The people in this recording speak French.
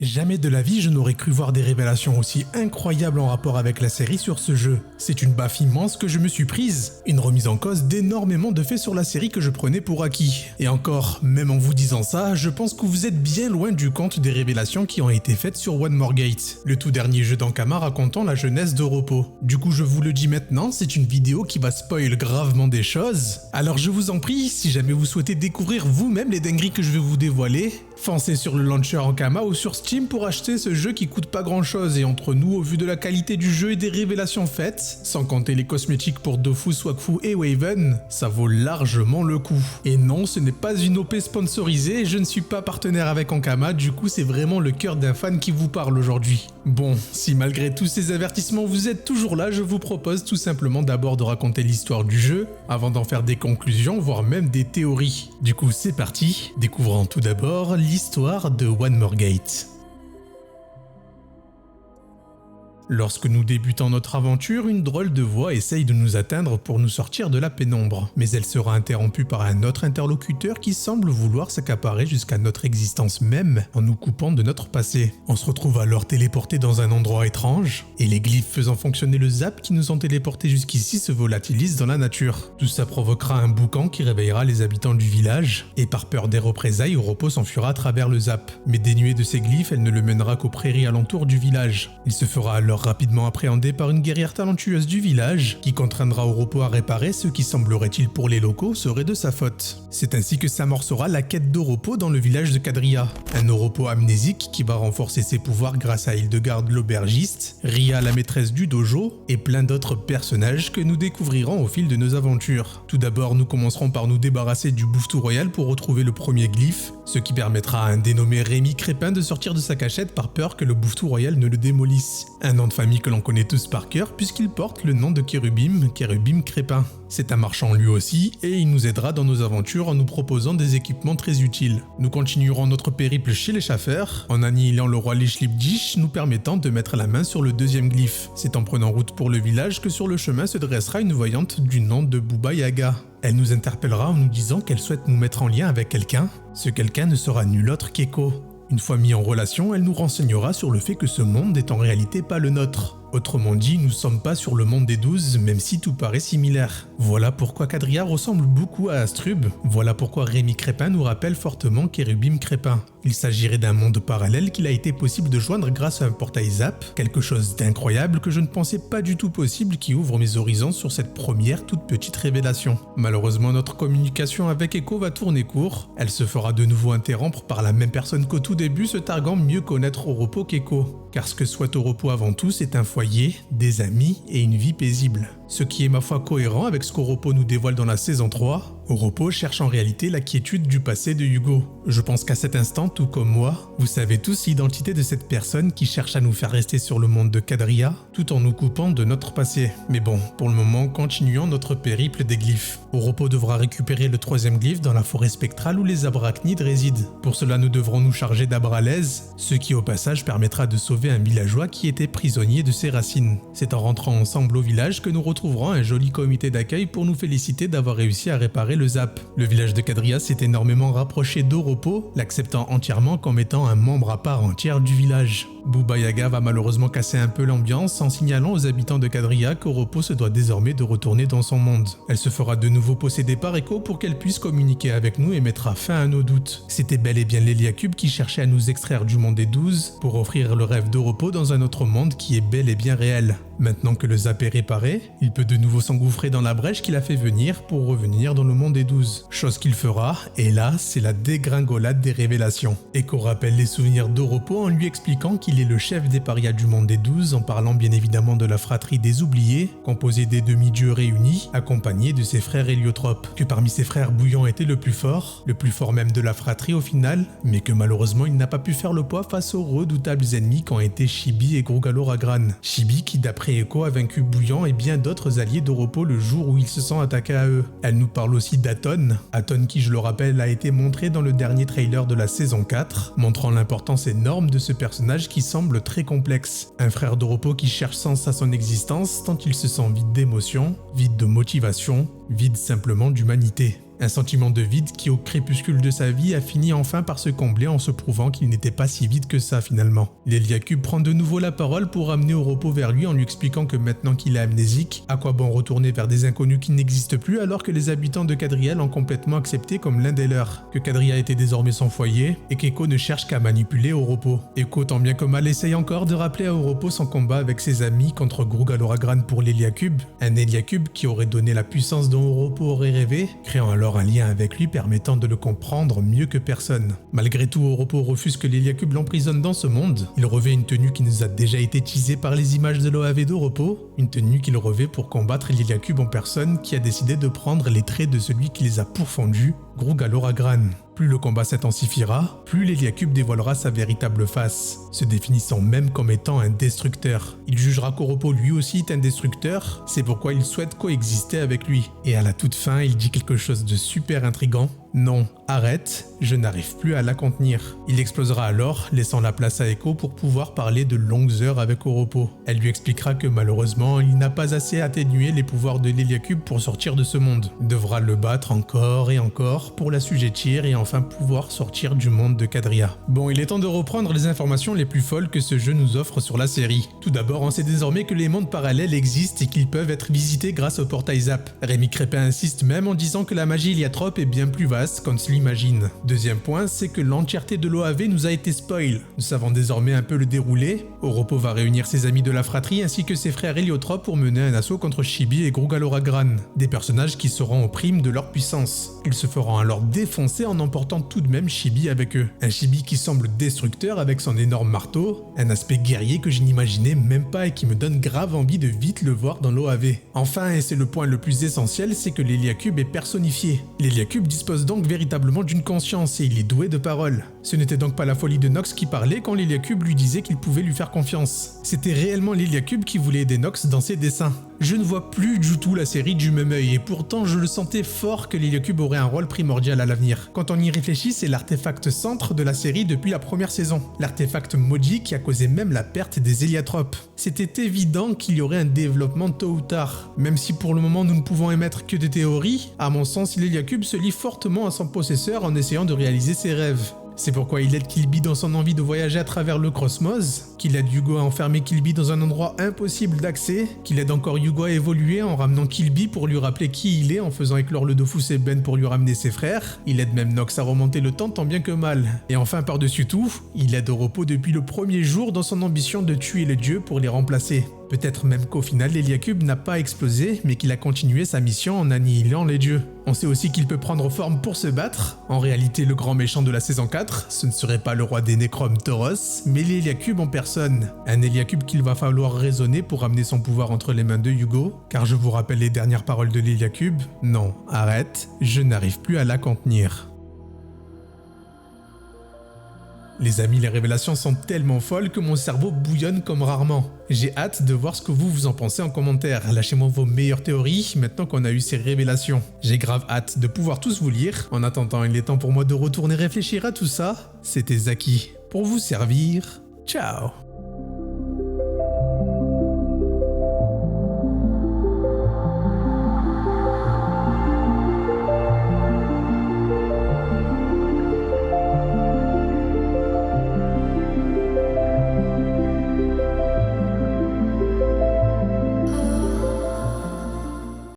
Jamais de la vie je n'aurais cru voir des révélations aussi incroyables en rapport avec la série sur ce jeu. C'est une baffe immense que je me suis prise, une remise en cause d'énormément de faits sur la série que je prenais pour acquis. Et encore, même en vous disant ça, je pense que vous êtes bien loin du compte des révélations qui ont été faites sur One More Gate, le tout dernier jeu d'Ankama racontant la jeunesse d'Europo. Du coup je vous le dis maintenant, c'est une vidéo qui va spoil gravement des choses. Alors je vous en prie, si jamais vous souhaitez découvrir vous-même les dingueries que je vais vous dévoiler, foncez sur le launcher Ankama ou sur Steam pour acheter ce jeu qui coûte pas grand chose, et entre nous, au vu de la qualité du jeu et des révélations faites, sans compter les cosmétiques pour Dofus, Wakfu et Waven, ça vaut largement le coup. Et non, ce n'est pas une OP sponsorisée, je ne suis pas partenaire avec Ankama, du coup c'est vraiment le cœur d'un fan qui vous parle aujourd'hui. Bon, si malgré tous ces avertissements vous êtes toujours là, je vous propose tout simplement d'abord de raconter l'histoire du jeu, avant d'en faire des conclusions, voire même des théories. Du coup c'est parti, découvrons tout d'abord l'histoire de One More Gate. Lorsque nous débutons notre aventure, une drôle de voix essaye de nous atteindre pour nous sortir de la pénombre, mais elle sera interrompue par un autre interlocuteur qui semble vouloir s'accaparer jusqu'à notre existence même en nous coupant de notre passé. On se retrouve alors téléporté dans un endroit étrange, et les glyphes faisant fonctionner le zap qui nous ont téléportés jusqu'ici se volatilisent dans la nature. Tout ça provoquera un boucan qui réveillera les habitants du village, et par peur des représailles, Europos s'enfuira à travers le zap. Mais dénuée de ses glyphes, elle ne le mènera qu'aux prairies alentour du village. Il se fera alors rapidement appréhendé par une guerrière talentueuse du village qui contraindra Europos à réparer ce qui semblerait-il pour les locaux serait de sa faute. C'est ainsi que s'amorcera la quête d'Europos dans le village de Cadria, un Europos amnésique qui va renforcer ses pouvoirs grâce à Hildegarde l'aubergiste, Ria la maîtresse du dojo et plein d'autres personnages que nous découvrirons au fil de nos aventures. Tout d'abord, nous commencerons par nous débarrasser du Bouffetou Royal pour retrouver le premier glyphe, ce qui permettra à un dénommé Rémi Crépin de sortir de sa cachette par peur que le Bouffetou Royal ne le démolisse. Un nom de famille que l'on connaît tous par cœur puisqu'il porte le nom de Kérubim Crépin. C'est un marchand lui aussi et il nous aidera dans nos aventures en nous proposant des équipements très utiles. Nous continuerons notre périple chez les Schaffer en annihilant le roi Lichlipdish, nous permettant de mettre la main sur le deuxième glyphe. C'est en prenant route pour le village que sur le chemin se dressera une voyante du nom de Bouba Yaga. Elle nous interpellera en nous disant qu'elle souhaite nous mettre en lien avec quelqu'un. Ce quelqu'un ne sera nul autre qu'Echo. Une fois mis en relation, elle nous renseignera sur le fait que ce monde n'est en réalité pas le nôtre. Autrement dit, nous ne sommes pas sur le monde des 12, même si tout paraît similaire. Voilà pourquoi Cadria ressemble beaucoup à Astrub, voilà pourquoi Rémi Crépin nous rappelle fortement Kérubim Crépin. Il s'agirait d'un monde parallèle qu'il a été possible de joindre grâce à un portail Zap, quelque chose d'incroyable que je ne pensais pas du tout possible qui ouvre mes horizons sur cette première toute petite révélation. Malheureusement, notre communication avec Echo va tourner court, elle se fera de nouveau interrompre par la même personne qu'au tout début, se targuant mieux connaître Europos qu'Echo. Car ce que souhaite Europos avant tout, c'est un foyer, des amis et une vie paisible. Ce qui est ma foi cohérent avec ce qu'Europos nous dévoile dans la saison 3, Europos cherche en réalité la quiétude du passé de Hugo. Je pense qu'à cet instant, tout comme moi, vous savez tous l'identité de cette personne qui cherche à nous faire rester sur le monde de Cadria, tout en nous coupant de notre passé. Mais bon, pour le moment, continuons notre périple des glyphes. Europos devra récupérer le troisième glyphe dans la forêt spectrale où les abrachnides résident. Pour cela, nous devrons nous charger d'Abralaise, ce qui au passage permettra de sauver un villageois qui était prisonnier de ses racines. C'est en rentrant ensemble au village que nous retrouverons un joli comité d'accueil pour nous féliciter d'avoir réussi à réparer le zap. Le village de Cadria s'est énormément rapproché d'Europos, l'acceptant entièrement comme étant un membre à part entière du village. Bouba Yaga va malheureusement casser un peu l'ambiance en signalant aux habitants de Cadria qu'Europos se doit désormais de retourner dans son monde. Elle se fera de nouveau posséder par Echo pour qu'elle puisse communiquer avec nous et mettra fin à nos doutes. C'était bel et bien l'Eliacube qui cherchait à nous extraire du monde des 12 pour offrir le rêve d'Europos dans un autre monde qui est bel et bien réel. Maintenant que le zap est réparé, il peut de nouveau s'engouffrer dans la brèche qu'il a fait venir pour revenir dans le monde des 12. Chose qu'il fera, et là, c'est la dégringolade des révélations. Echo rappelle les souvenirs d'Europos en lui expliquant qu'il est le chef des parias du monde des 12, en parlant bien évidemment de la fratrie des oubliés, composée des demi-dieux réunis, accompagnés de ses frères héliotropes. Que parmi ses frères, Bouillon était le plus fort même de la fratrie au final, mais que malheureusement il n'a pas pu faire le poids face aux redoutables ennemis qu'ont été Chibi et Grogalo Ragran. Chibi qui d'après Echo a vaincu Bouillon et bien d'autres alliés d'Europos le jour où il se sent attaqué à eux. Elle nous parle aussi d'Aton, Aton qui je le rappelle a été montré dans le dernier trailer de la saison 4, montrant l'importance énorme de ce personnage qui semble très complexe. Un frère d'Europos qui cherche sens à son existence tant il se sent vide d'émotion, vide de motivation, vide simplement d'humanité. Un sentiment de vide qui, au crépuscule de sa vie, a fini enfin par se combler en se prouvant qu'il n'était pas si vide que ça finalement. L'Héliacube prend de nouveau la parole pour amener Oropo vers lui en lui expliquant que maintenant qu'il est amnésique, à quoi bon retourner vers des inconnus qui n'existent plus alors que les habitants de Quadria l'ont complètement accepté comme l'un des leurs, que Quadria était désormais son foyer et qu'Echo ne cherche qu'à manipuler Oropo. Echo, tant bien que mal, essaye encore de rappeler à Oropo son combat avec ses amis contre Grug Aloragran pour l'Héliacube, un Héliacube qui aurait donné la puissance dont Oropo aurait rêvé, créant alors un lien avec lui permettant de le comprendre mieux que personne. Malgré tout, Oropo refuse que l'Héliacube l'emprisonne dans ce monde. Il revêt une tenue qui nous a déjà été teasée par les images de l'OAV d'Oropo, une tenue qu'il revêt pour combattre l'Héliacube en personne qui a décidé de prendre les traits de celui qui les a pourfendus, Grug Aloragran. Plus le combat s'intensifiera, plus l'Héliacube dévoilera sa véritable face, se définissant même comme étant un destructeur. Il jugera qu'Oropo lui aussi est un destructeur, c'est pourquoi il souhaite coexister avec lui. Et à la toute fin, il dit quelque chose de super intriguant. Non, arrête, je n'arrive plus à la contenir. Il explosera alors, laissant la place à Echo pour pouvoir parler de longues heures avec Oropo. Elle lui expliquera que malheureusement, il n'a pas assez atténué les pouvoirs de l'Héliacube pour sortir de ce monde. Il devra le battre encore et encore pour l'assujettir et enfin pouvoir sortir du monde de Quadria. Bon, il est temps de reprendre les informations les plus folles que ce jeu nous offre sur la série. Tout d'abord, on sait désormais que les mondes parallèles existent et qu'ils peuvent être visités grâce au portail Zap. Rémi Crépin insiste même en disant que la magie Héliatrope est bien plus vaste qu'on ne se l'imagine. Deuxième point, c'est que l'entièreté de l'OAV nous a été spoil. Nous savons désormais un peu le déroulé. Oropo va réunir ses amis de la fratrie ainsi que ses frères héliotropes pour mener un assaut contre Chibi et Grug Aloragran, des personnages qui seront au prime de leur puissance. Ils se feront alors défoncer en emportant tout de même Chibi avec eux. Un Chibi qui semble destructeur avec son énorme marteau, un aspect guerrier que je n'imaginais même pas et qui me donne grave envie de vite le voir dans l'OAV. Enfin, et c'est le point le plus essentiel, c'est que l'Héliacube est personnifié. L'Héliacube dispose donc véritablement d'une conscience et il est doué de parole. Ce n'était donc pas la folie de Nox qui parlait quand l'Héliacube lui disait qu'il pouvait lui faire confiance. C'était réellement l'Héliacube qui voulait aider Nox dans ses dessins. Je ne vois plus du tout la série du même œil et pourtant je le sentais fort que l'Héliacube aurait un rôle primordial à l'avenir. Quand on y réfléchit, c'est l'artefact centre de la série depuis la première saison. L'artefact maudit qui a causé même la perte des héliatropes. C'était évident qu'il y aurait un développement tôt ou tard. Même si pour le moment nous ne pouvons émettre que des théories, à mon sens l'Héliacube se lie fortement à son possesseur en essayant de réaliser ses rêves. C'est pourquoi il aide Killby dans son envie de voyager à travers le cosmos, qu'il aide Hugo à enfermer Killby dans un endroit impossible d'accès, qu'il aide encore Hugo à évoluer en ramenant Killby pour lui rappeler qui il est en faisant éclore le Dofus et Ben pour lui ramener ses frères, il aide même Nox à remonter le temps tant bien que mal. Et enfin par-dessus tout, il aide Oropo depuis le premier jour dans son ambition de tuer les dieux pour les remplacer. Peut-être même qu'au final l'Héliacube n'a pas explosé, mais qu'il a continué sa mission en annihilant les dieux. On sait aussi qu'il peut prendre forme pour se battre. En réalité, le grand méchant de la saison 4, ce ne serait pas le roi des Nécromes Tauros, mais l'Héliacube en personne. Un Héliacube qu'il va falloir raisonner pour amener son pouvoir entre les mains de Hugo, car je vous rappelle les dernières paroles de l'Héliacube, non, arrête, je n'arrive plus à la contenir. Les amis, les révélations sont tellement folles que mon cerveau bouillonne comme rarement. J'ai hâte de voir ce que vous en pensez en commentaire. Lâchez-moi vos meilleures théories maintenant qu'on a eu ces révélations. J'ai grave hâte de pouvoir tous vous lire. En attendant, il est temps pour moi de retourner réfléchir à tout ça. C'était Zaki. Pour vous servir, ciao.